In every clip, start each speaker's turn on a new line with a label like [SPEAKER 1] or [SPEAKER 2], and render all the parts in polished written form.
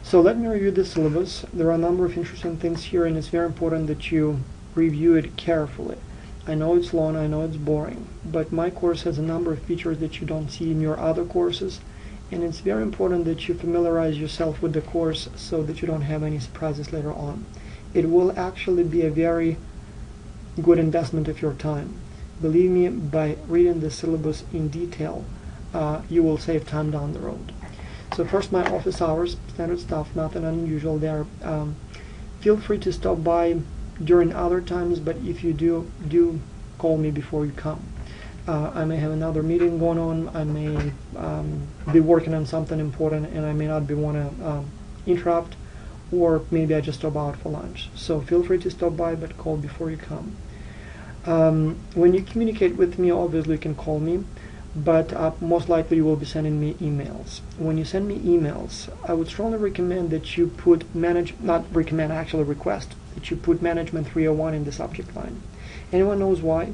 [SPEAKER 1] So let me review the syllabus. There are a number of interesting things here, and it's very important that you review it carefully. I know it's long, I know it's boring, but my course has a number of features that you don't see in your other courses, and it's very important that you familiarize yourself with the course so that you don't have any surprises later on. It will actually be a very good investment of your time. Believe me, by reading the syllabus in detail, you will save time down the road. So first, my office hours, standard stuff, nothing unusual there. Feel free to stop by during other times, but if you do call me before you come. I may have another meeting going on, I may be working on something important, and I may not be want to interrupt, or maybe I just stop out for lunch. So feel free to stop by, but call before you come. When you communicate with me, obviously you can call me, but most likely you will be sending me emails. When you send me emails, I would strongly recommend that you put request that you put Management 301 in the subject line. Anyone knows why?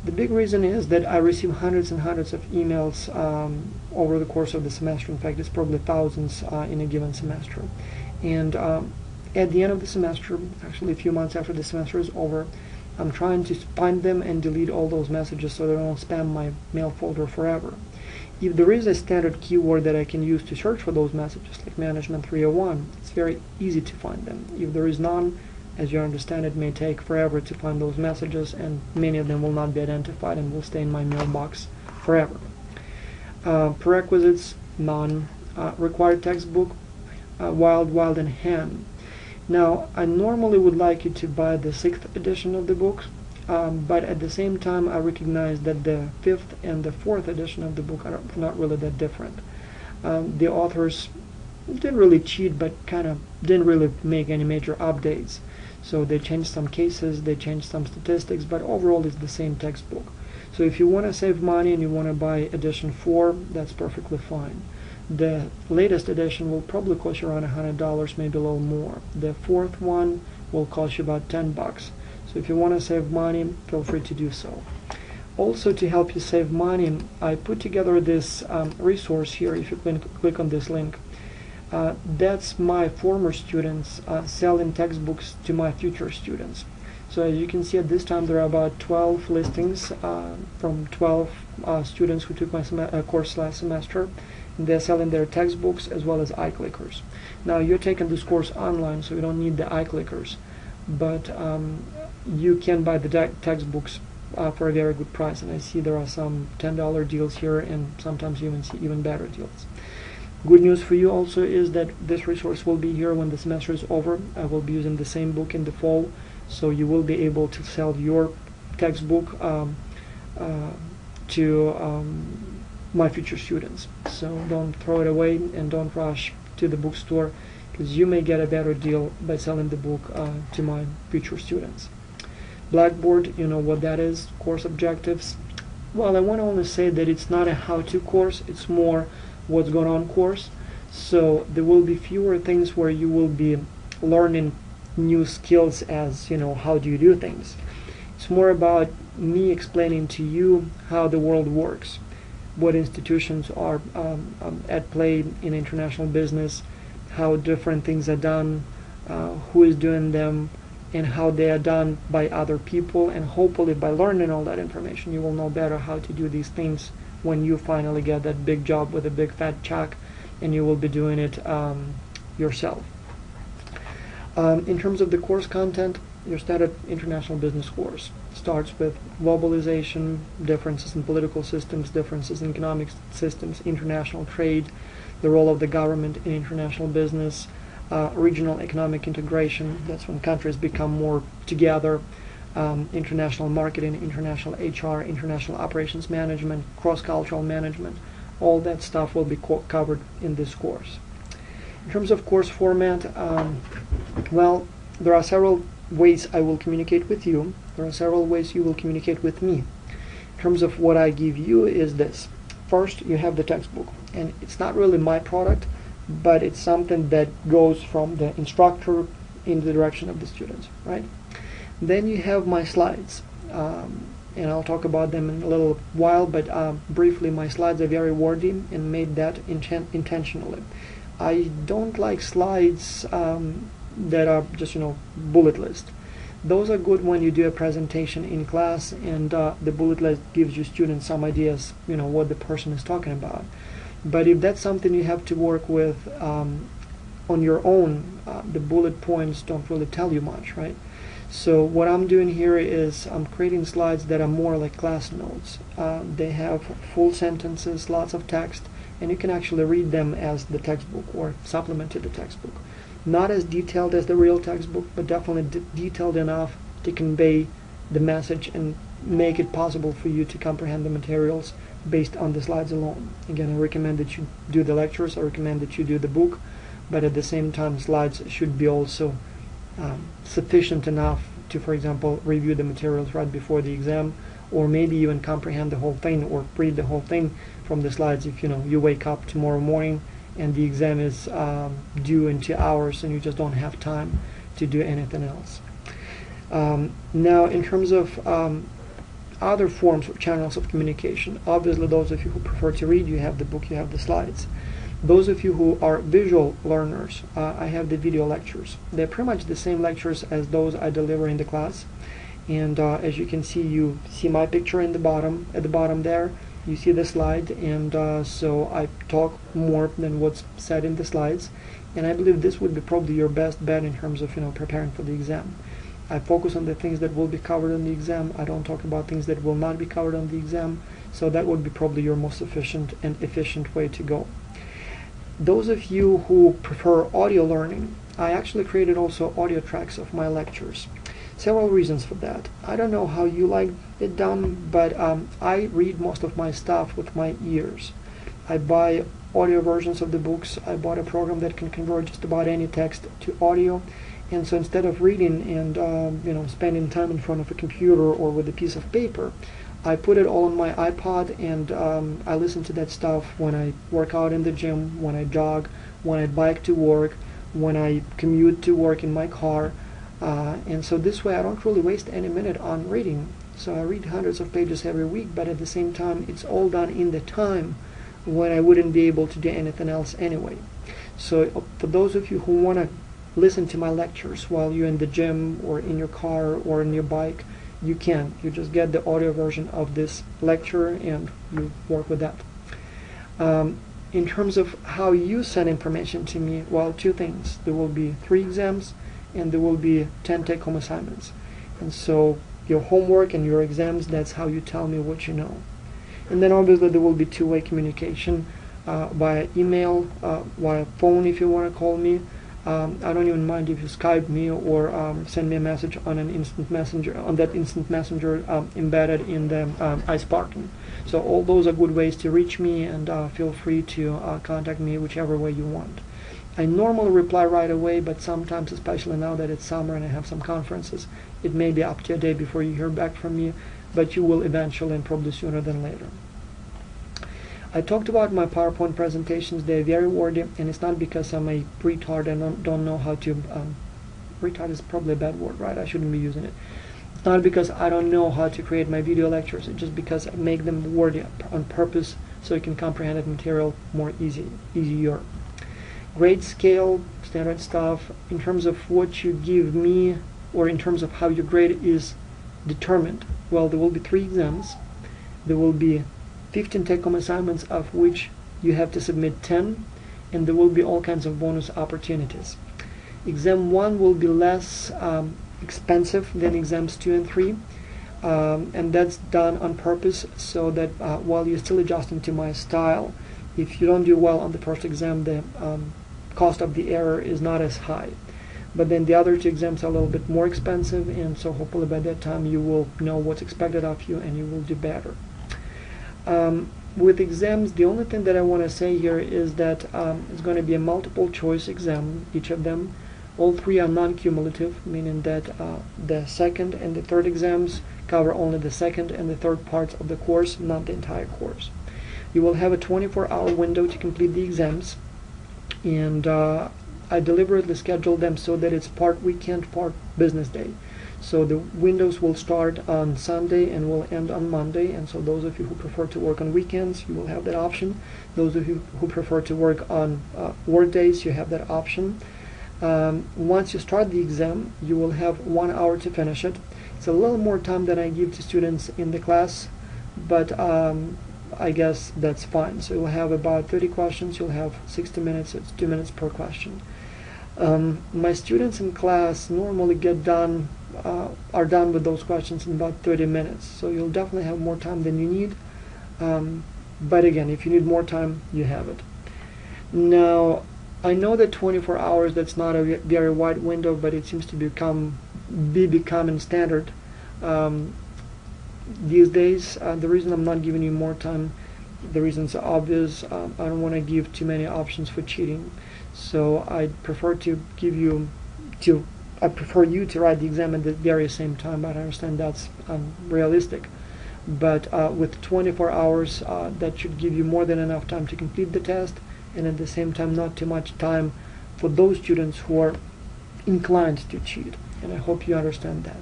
[SPEAKER 1] The big reason is that I receive hundreds and hundreds of emails over the course of the semester. In fact, it's probably thousands in a given semester. And at the end of the semester, actually a few months after the semester is over, I'm trying to find them and delete all those messages so they don't spam my mail folder forever. If there is a standard keyword that I can use to search for those messages, like Management 301, it's very easy to find them. If there is none, as you understand, it may take forever to find those messages, and many of them will not be identified and will stay in my mailbox forever. Prerequisites, none. Required textbook, Wild in Hand. Now, I normally would like you to buy the 6th edition of the book, but at the same time I recognize that the 5th and the 4th edition of the book are not really that different. The authors didn't really cheat, but kind of didn't really make any major updates. So they changed some cases, they changed some statistics, but overall it's the same textbook. So if you want to save money and you want to buy edition 4, that's perfectly fine. The latest edition will probably cost you around $100, maybe a little more. The 4th one will cost you about $10. So if you want to save money, feel free to do so. Also, to help you save money, I put together this resource here. If you click on this link, that's my former students selling textbooks to my future students. So as you can see, at this time there are about 12 listings from 12 students who took my course last semester. They're selling their textbooks as well as iClickers. Now, you're taking this course online, so you don't need the iClickers, but you can buy the textbooks for a very good price, and I see there are some $10 deals here, and sometimes you even see even better deals. Good news for you also is that this resource will be here when the semester is over. I will be using the same book in the fall, so you will be able to sell your textbook to my future students. So don't throw it away and don't rush to the bookstore, because you may get a better deal by selling the book to my future students. Blackboard, you know what that is, course objectives. Well, I want to only say that it's not a how-to course, it's more what's going on course. So there will be fewer things where you will be learning new skills as, how do you do things. It's more about me explaining to you how the world works, what institutions are at play in international business, how different things are done, who is doing them, and how they are done by other people. And hopefully by learning all that information, you will know better how to do these things when you finally get that big job with a big fat check, and you will be doing it yourself. In terms of the course content, your standard international business course starts with globalization, differences in political systems, differences in economic systems, international trade, the role of the government in international business, regional economic integration, that's when countries become more together, international marketing, international HR, international operations management, cross-cultural management. All that stuff will be covered in this course. In terms of course format, well, there are several ways I will communicate with you. There are several ways you will communicate with me. In terms of what I give you is this. First, you have the textbook, and it's not really my product, but it's something that goes from the instructor in the direction of the students, right? Then you have my slides, and I'll talk about them in a little while, but briefly, my slides are very wordy and made that intentionally. I don't like slides that are just bullet list. Those are good when you do a presentation in class and the bullet list gives you students some ideas what the person is talking about. But if that's something you have to work with on your own, the bullet points don't really tell you much, right? So what I'm doing here is I'm creating slides that are more like class notes. They have full sentences, lots of text, and you can actually read them as the textbook or supplement to the textbook. Not as detailed as the real textbook, but definitely detailed enough to convey the message and make it possible for you to comprehend the materials based on the slides alone. Again, I recommend that you do the lectures, I recommend that you do the book, but at the same time slides should be also sufficient enough to, for example, review the materials right before the exam, or maybe even comprehend the whole thing or read the whole thing from the slides if you wake up tomorrow morning and the exam is due in 2 hours and you just don't have time to do anything else. Now, in terms of other forms of channels of communication, obviously those of you who prefer to read, you have the book, you have the slides. Those of you who are visual learners, I have the video lectures. They're pretty much the same lectures as those I deliver in the class. And as you can see, you see my picture in the bottom, at the bottom there. You see the slide, and so I talk more than what's said in the slides. And I believe this would be probably your best bet in terms of preparing for the exam. I focus on the things that will be covered on the exam. I don't talk about things that will not be covered on the exam. So that would be probably your most efficient and efficient way to go. Those of you who prefer audio learning, I actually created also audio tracks of my lectures. Several reasons for that. I don't know how you like it done, but I read most of my stuff with my ears. I buy audio versions of the books. I bought a program that can convert just about any text to audio. And so instead of reading and spending time in front of a computer or with a piece of paper, I put it all on my iPod, and I listen to that stuff when I work out in the gym, when I jog, when I bike to work, when I commute to work in my car. And so this way I don't really waste any minute on reading. So I read hundreds of pages every week, but at the same time it's all done in the time when I wouldn't be able to do anything else anyway. So for those of you who want to listen to my lectures while you're in the gym or in your car or in your bike, you can. You just get the audio version of this lecture and you work with that. In terms of how you send information to me, well, two things. There will be 3 exams and there will be 10 take-home assignments. And so your homework and your exams, that's how you tell me what you know. And then obviously there will be two-way communication via email, via phone if you want to call me. I don't even mind if you Skype me or send me a message on an instant messenger, on that instant messenger embedded in the iSparking. So all those are good ways to reach me, and feel free to contact me whichever way you want. I normally reply right away, but sometimes, especially now that it's summer and I have some conferences, it may be up to a day before you hear back from me, but you will eventually, and probably sooner than later. I talked about my PowerPoint presentations. They're very wordy, and it's not because I'm a retard and don't know how to, retard is probably a bad word, right? I shouldn't be using it. It's not because I don't know how to create my video lectures. It's just because I make them wordy on purpose so you can comprehend the material more easier. Grade scale, standard stuff. In terms of what you give me, or in terms of how your grade is determined, well, there will be 3 exams. There will be 15 take-home assignments, of which you have to submit 10, and there will be all kinds of bonus opportunities. Exam 1 will be less expensive than exams 2 and 3, and that's done on purpose so that while you're still adjusting to my style, if you don't do well on the first exam, the cost of the error is not as high. But then the other 2 exams are a little bit more expensive, and so hopefully by that time you will know what's expected of you and you will do better. With exams, the only thing that I want to say here is that it's going to be a multiple choice exam, each of them. All 3 are non-cumulative, meaning that the second and the third exams cover only the second and the third parts of the course, not the entire course. You will have a 24-hour window to complete the exams, and I deliberately scheduled them so that it's part weekend, part business day. So the windows will start on Sunday and will end on Monday, and so those of you who prefer to work on weekends, you will have that option. Those of you who prefer to work on work days, you have that option. Once you start the exam, you will have 1 hour to finish it. It's a little more time than I give to students in the class, but I guess that's fine. So you'll have about 30 questions, you'll have 60 minutes, it's 2 minutes per question. My students in class normally are done with those questions in about 30 minutes, so you'll definitely have more time than you need. But again, if you need more time, you have it. Now, I know that 24 hours, that's not a very wide window, but it seems to be becoming standard these days. The reason I'm not giving you more time, the reason's obvious. I don't want to give too many options for cheating, so I prefer to give you I prefer you to write the exam at the very same time, but I understand that's unrealistic. But with 24 hours, that should give you more than enough time to complete the test, and at the same time not too much time for those students who are inclined to cheat, and I hope you understand that.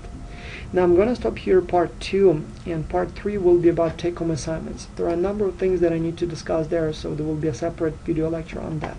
[SPEAKER 1] Now I'm going to stop here part 2, and part 3 will be about take-home assignments. There are a number of things that I need to discuss there, so there will be a separate video lecture on that.